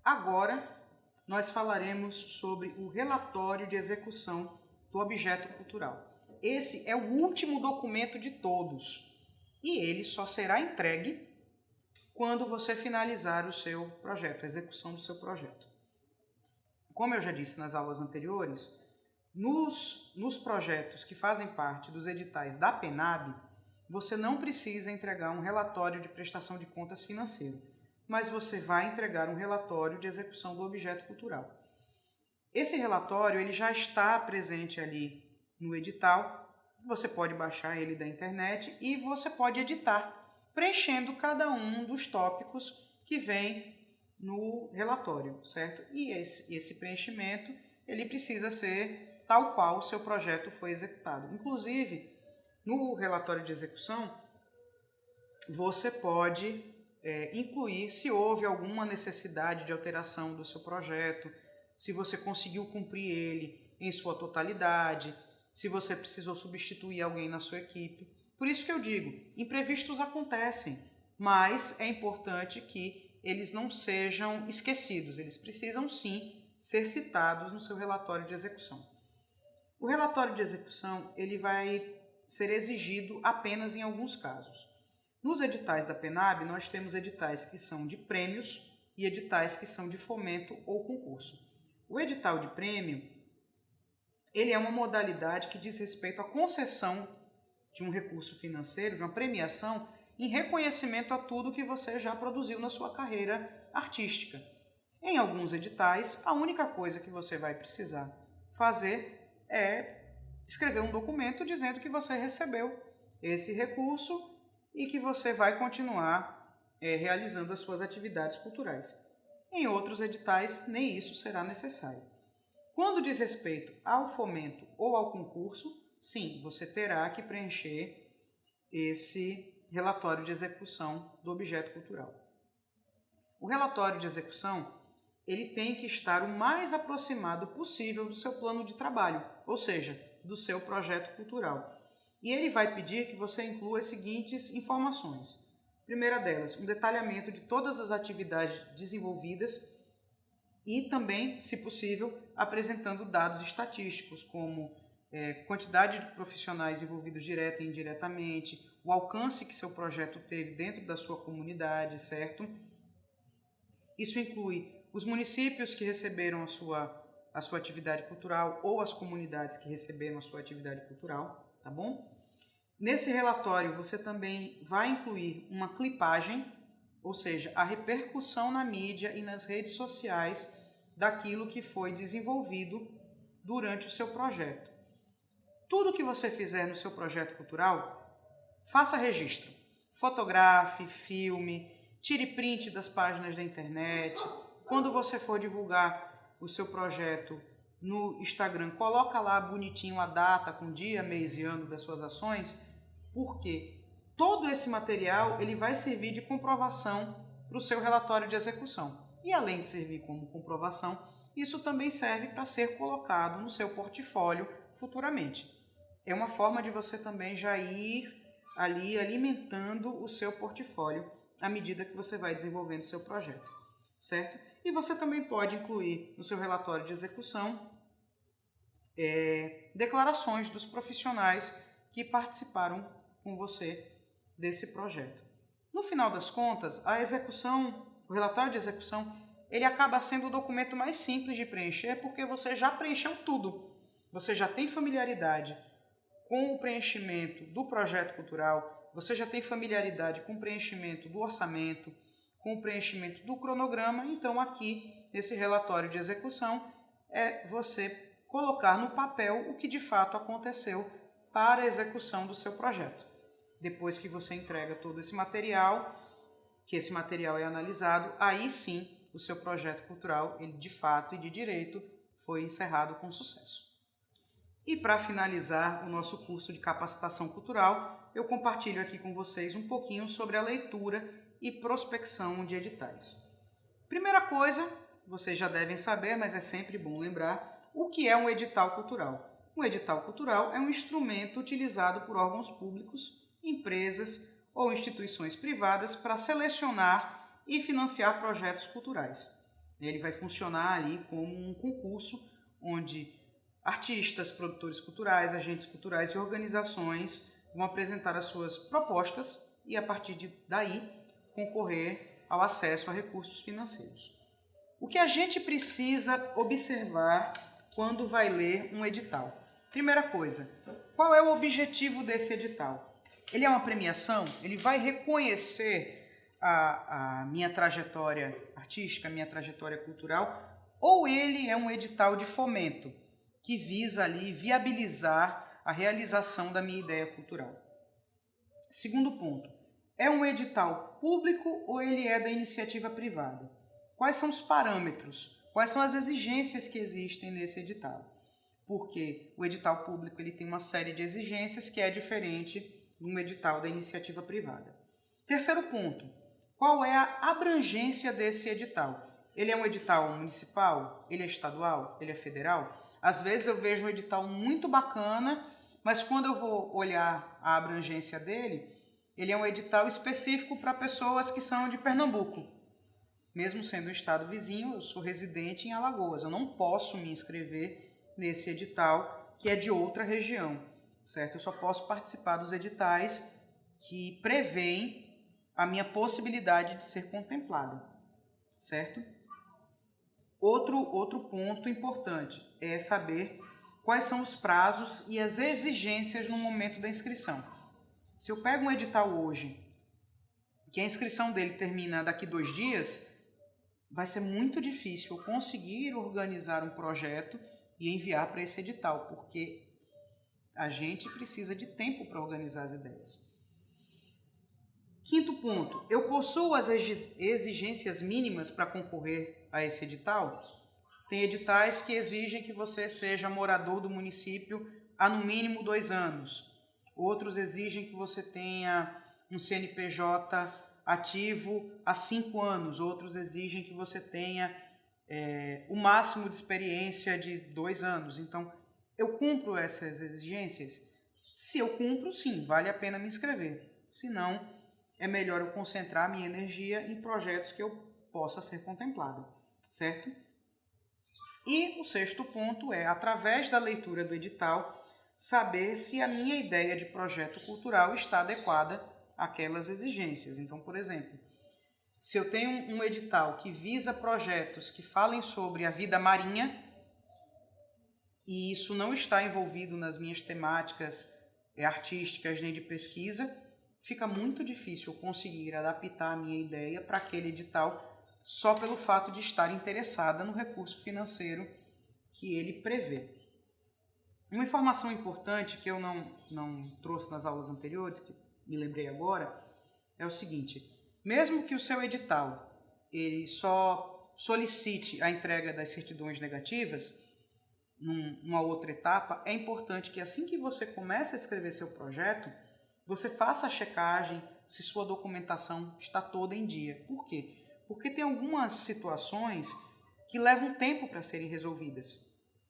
Agora, nós falaremos sobre o relatório de execução do objeto cultural. Esse é o último documento de todos e ele só será entregue quando você finalizar o seu projeto, a execução do seu projeto. Como eu já disse nas aulas anteriores, nos projetos que fazem parte dos editais da PENAB, você não precisa entregar um relatório de prestação de contas financeiro, mas você vai entregar um relatório de execução do objeto cultural. Esse relatório ele já está presente ali no edital, você pode baixar ele da internet e você pode editar, preenchendo cada um dos tópicos que vem no relatório, certo? E esse preenchimento ele precisa ser tal qual o seu projeto foi executado. Inclusive, no relatório de execução, você pode incluir se houve alguma necessidade de alteração do seu projeto, se você conseguiu cumprir ele em sua totalidade, se você precisou substituir alguém na sua equipe. Por isso que eu digo, imprevistos acontecem, mas é importante que eles não sejam esquecidos, eles precisam sim ser citados no seu relatório de execução. O relatório de execução ele vai ser exigido apenas em alguns casos. Nos editais da PENAB, nós temos editais que são de prêmios e editais que são de fomento ou concurso. O edital de prêmio ele é uma modalidade que diz respeito à concessão de um recurso financeiro, de uma premiação, em reconhecimento a tudo que você já produziu na sua carreira artística. Em alguns editais, a única coisa que você vai precisar fazer é escrever um documento dizendo que você recebeu esse recurso e que você vai continuar realizando as suas atividades culturais. Em outros editais, nem isso será necessário. Quando diz respeito ao fomento ou ao concurso, sim, você terá que preencher esse relatório de execução do objeto cultural. O relatório de execução ele tem que estar o mais aproximado possível do seu plano de trabalho, ou seja, do seu projeto cultural. E ele vai pedir que você inclua as seguintes informações. Primeira delas, um detalhamento de todas as atividades desenvolvidas e também, se possível, apresentando dados estatísticos, como quantidade de profissionais envolvidos direta e indiretamente, o alcance que seu projeto teve dentro da sua comunidade, certo? Isso inclui os municípios que receberam a sua atividade cultural ou as comunidades que receberam a sua atividade cultural, tá bom? Nesse relatório, você também vai incluir uma clipagem, ou seja, a repercussão na mídia e nas redes sociais daquilo que foi desenvolvido durante o seu projeto. Tudo que você fizer no seu projeto cultural, faça registro. Fotografe, filme, tire print das páginas da internet. Quando você for divulgar o seu projeto no Instagram, coloca lá bonitinho a data, com dia, mês e ano das suas ações, porque todo esse material ele vai servir de comprovação para o seu relatório de execução. E além de servir como comprovação, isso também serve para ser colocado no seu portfólio futuramente. É uma forma de você também já ir ali alimentando o seu portfólio à medida que você vai desenvolvendo o seu projeto, certo? E você também pode incluir no seu relatório de execução declarações dos profissionais que participaram com você desse projeto. No final das contas, o relatório de execução, ele acaba sendo o documento mais simples de preencher porque você já preencheu tudo. Você já tem familiaridade com o preenchimento do projeto cultural, você já tem familiaridade com o preenchimento do orçamento, com o preenchimento do cronograma, então aqui, nesse relatório de execução, é você colocar no papel o que de fato aconteceu para a execução do seu projeto. Depois que você entrega todo esse material, que esse material é analisado, aí sim o seu projeto cultural, ele de fato e de direito, foi encerrado com sucesso. E para finalizar o nosso curso de capacitação cultural, eu compartilho aqui com vocês um pouquinho sobre a leitura e prospecção de editais. Primeira coisa, vocês já devem saber, mas é sempre bom lembrar, o que é um edital cultural. Um edital cultural é um instrumento utilizado por órgãos públicos, empresas ou instituições privadas para selecionar e financiar projetos culturais. Ele vai funcionar ali como um concurso onde artistas, produtores culturais, agentes culturais e organizações vão apresentar as suas propostas e, a partir daí, concorrer ao acesso a recursos financeiros. O que a gente precisa observar quando vai ler um edital? Primeira coisa, qual é o objetivo desse edital? Ele é uma premiação? Ele vai reconhecer a minha trajetória artística, a minha trajetória cultural? Ou ele é um edital de fomento que visa ali viabilizar a realização da minha ideia cultural? Segundo ponto, é um edital público ou ele é da iniciativa privada? Quais são os parâmetros? Quais são as exigências que existem nesse edital? Porque o edital público ele tem uma série de exigências que é diferente de um edital da iniciativa privada. Terceiro ponto, qual é a abrangência desse edital? Ele é um edital municipal? Ele é estadual? Ele é federal? Às vezes eu vejo um edital muito bacana, mas quando eu vou olhar a abrangência dele, ele é um edital específico para pessoas que são de Pernambuco. Mesmo sendo um estado vizinho, eu sou residente em Alagoas. Eu não posso me inscrever nesse edital que é de outra região, certo? Eu só posso participar dos editais que prevêem a minha possibilidade de ser contemplado, certo? Outro ponto importante é saber quais são os prazos e as exigências no momento da inscrição. Se eu pego um edital hoje, que a inscrição dele termina daqui 2 dias, vai ser muito difícil eu conseguir organizar um projeto e enviar para esse edital, porque a gente precisa de tempo para organizar as ideias. Quinto ponto, eu possuo as exigências mínimas para concorrer a esse edital? Tem editais que exigem que você seja morador do município há no mínimo 2 anos. Outros exigem que você tenha um CNPJ ativo há 5 anos. Outros exigem que você tenha o máximo de experiência de 2 anos. Então, eu cumpro essas exigências? Se eu cumpro, sim, vale a pena me inscrever. Se não, é melhor eu concentrar minha energia em projetos que eu possa ser contemplado, certo? E o sexto ponto é, através da leitura do edital, saber se a minha ideia de projeto cultural está adequada àquelas exigências. Então, por exemplo, se eu tenho um edital que visa projetos que falem sobre a vida marinha, e isso não está envolvido nas minhas temáticas artísticas nem de pesquisa, fica muito difícil eu conseguir adaptar a minha ideia para aquele edital só pelo fato de estar interessada no recurso financeiro que ele prevê. Uma informação importante que eu não trouxe nas aulas anteriores, que me lembrei agora, é o seguinte: mesmo que o seu edital ele só solicite a entrega das certidões negativas, numa outra etapa, é importante que assim que você comece a escrever seu projeto, você faça a checagem se sua documentação está toda em dia. Por quê? Porque tem algumas situações que levam tempo para serem resolvidas.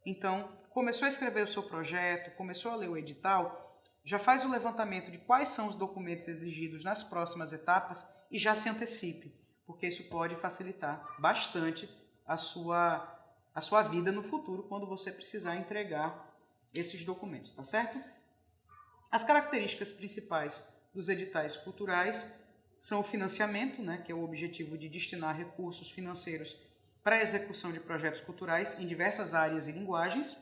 Então, começou a escrever o seu projeto, começou a ler o edital, já faz o levantamento de quais são os documentos exigidos nas próximas etapas e já se antecipe, porque isso pode facilitar bastante a sua vida no futuro quando você precisar entregar esses documentos, tá certo? As características principais dos editais culturais são o financiamento, né, que é o objetivo de destinar recursos financeiros para a execução de projetos culturais em diversas áreas e linguagens.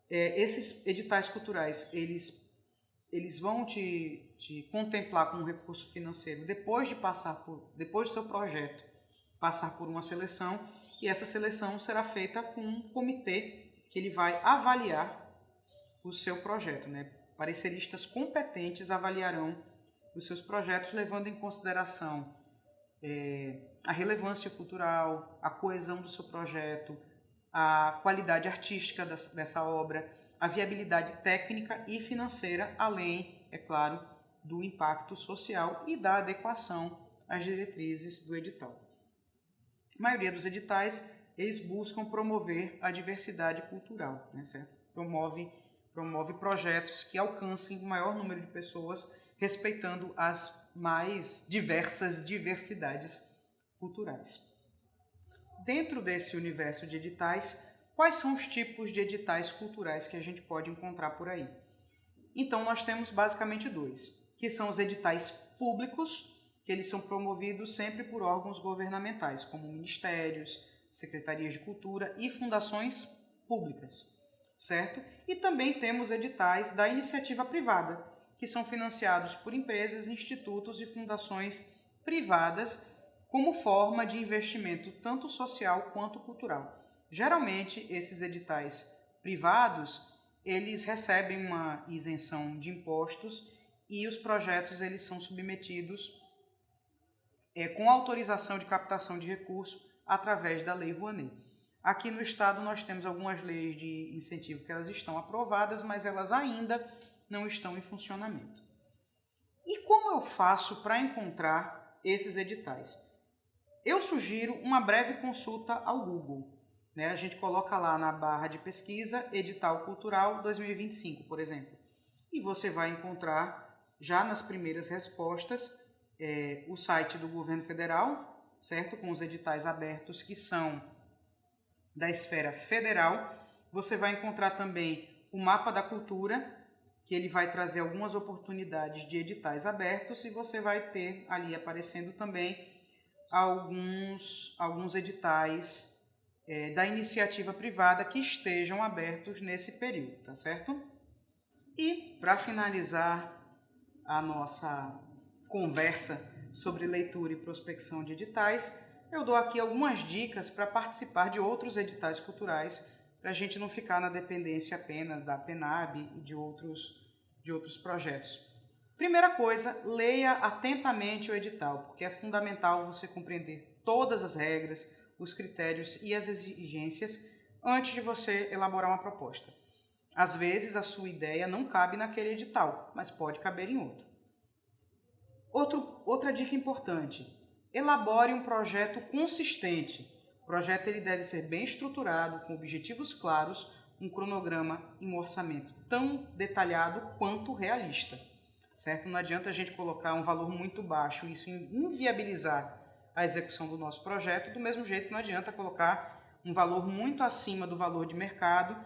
Esses editais culturais, eles vão te contemplar com um recurso financeiro depois do seu projeto passar por uma seleção, e essa seleção será feita com um comitê que ele vai avaliar o seu projeto, né? Pareceristas competentes avaliarão os seus projetos, levando em consideração a relevância cultural, a coesão do seu projeto, a qualidade artística dessa obra, a viabilidade técnica e financeira, além, é claro, do impacto social e da adequação às diretrizes do edital. A maioria dos editais, eles buscam promover a diversidade cultural, né, certo? Promove projetos que alcancem o maior número de pessoas, respeitando as mais diversas diversidades culturais. dentro desse universo de editais, quais são os tipos de editais culturais que a gente pode encontrar por aí? Então, nós temos basicamente dois, que são os editais públicos, que eles são promovidos sempre por órgãos governamentais, como ministérios, secretarias de cultura e fundações públicas, certo? E também temos editais da iniciativa privada, que são financiados por empresas, institutos e fundações privadas como forma de investimento tanto social quanto cultural. Geralmente, esses editais privados, eles recebem uma isenção de impostos e os projetos eles são submetidos com autorização de captação de recursos através da Lei Rouanet. Aqui no estado nós temos algumas leis de incentivo que elas estão aprovadas, mas elas ainda não estão em funcionamento. E como eu faço para encontrar esses editais? Eu sugiro uma breve consulta ao Google. A gente coloca lá na barra de pesquisa Edital Cultural 2025, por exemplo. E você vai encontrar, já nas primeiras respostas, o site do governo federal, certo? Com os editais abertos que são da esfera federal. Você vai encontrar também o mapa da cultura, que ele vai trazer algumas oportunidades de editais abertos, e você vai ter ali aparecendo também alguns editais da iniciativa privada que estejam abertos nesse período, tá certo? E, para finalizar a nossa conversa sobre leitura e prospecção de editais, eu dou aqui algumas dicas para participar de outros editais culturais, para a gente não ficar na dependência apenas da PENAB e de outros projetos. Primeira coisa, leia atentamente o edital, porque é fundamental você compreender todas as regras, os critérios e as exigências antes de você elaborar uma proposta. Às vezes, a sua ideia não cabe naquele edital, mas pode caber em outro. Outra dica importante, elabore um projeto consistente. O projeto ele deve ser bem estruturado, com objetivos claros, um cronograma e um orçamento tão detalhado quanto realista, certo? Não adianta a gente colocar um valor muito baixo, isso inviabilizar a execução do nosso projeto, do mesmo jeito que não adianta colocar um valor muito acima do valor de mercado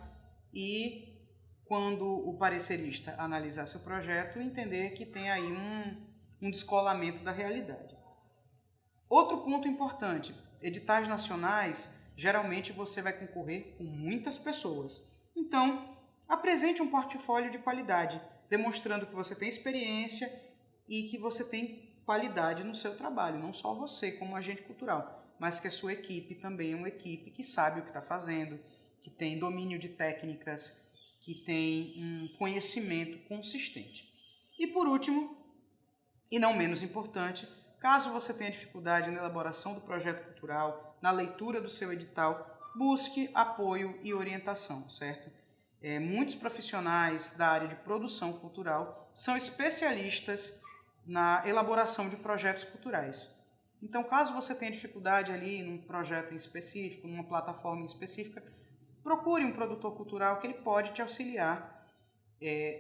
e, quando o parecerista analisar seu projeto, entender que tem aí um descolamento da realidade. Outro ponto importante, editais nacionais, geralmente você vai concorrer com muitas pessoas. Então, apresente um portfólio de qualidade, demonstrando que você tem experiência e que você tem qualidade no seu trabalho, não só você como agente cultural, mas que a sua equipe também é uma equipe que sabe o que está fazendo, que tem domínio de técnicas, que tem um conhecimento consistente. E por último, e não menos importante, caso você tenha dificuldade na elaboração do projeto cultural, na leitura do seu edital, busque apoio e orientação, certo? Muitos profissionais da área de produção cultural são especialistas na elaboração de projetos culturais. Então, caso você tenha dificuldade ali num projeto em específico, numa plataforma em específica, procure um produtor cultural que ele pode te auxiliar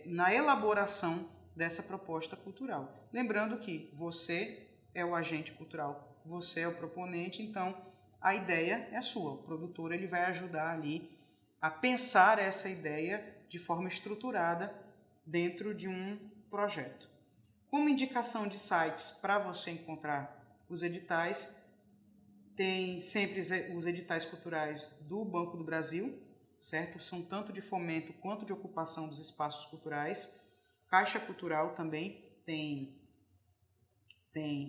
na elaboração dessa proposta cultural. Lembrando que você é o agente cultural, você é o proponente, então a ideia é sua. O produtor ele vai ajudar ali a pensar essa ideia de forma estruturada dentro de um projeto. Como indicação de sites para você encontrar os editais, tem sempre os editais culturais do Banco do Brasil, certo? São tanto de fomento quanto de ocupação dos espaços culturais. Caixa Cultural também tem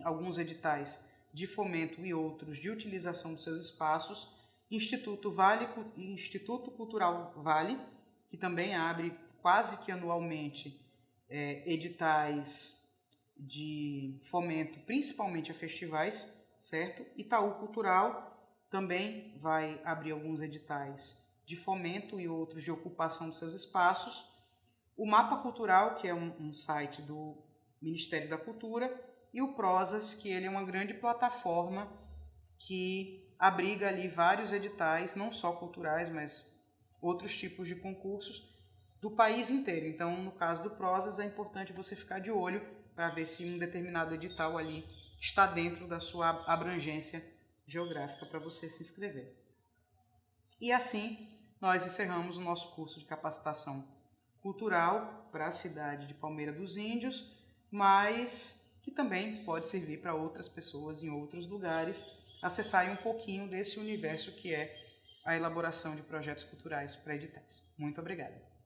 alguns editais de fomento e outros de utilização dos seus espaços. Instituto Cultural Vale, que também abre quase que anualmente editais de fomento, principalmente a festivais, certo? Itaú Cultural também vai abrir alguns editais de fomento e outros de ocupação dos seus espaços. O Mapa Cultural, que é um site do Ministério da Cultura, e o Prosas, que ele é uma grande plataforma que abriga ali vários editais, não só culturais, mas outros tipos de concursos do país inteiro. Então, no caso do Prosas, é importante você ficar de olho para ver se um determinado edital ali está dentro da sua abrangência geográfica para você se inscrever. E assim, nós encerramos o nosso curso de capacitação cultural para a cidade de Palmeira dos Índios, mas que também pode servir para outras pessoas em outros lugares acessarem um pouquinho desse universo que é a elaboração de projetos culturais para editais. Muito obrigado.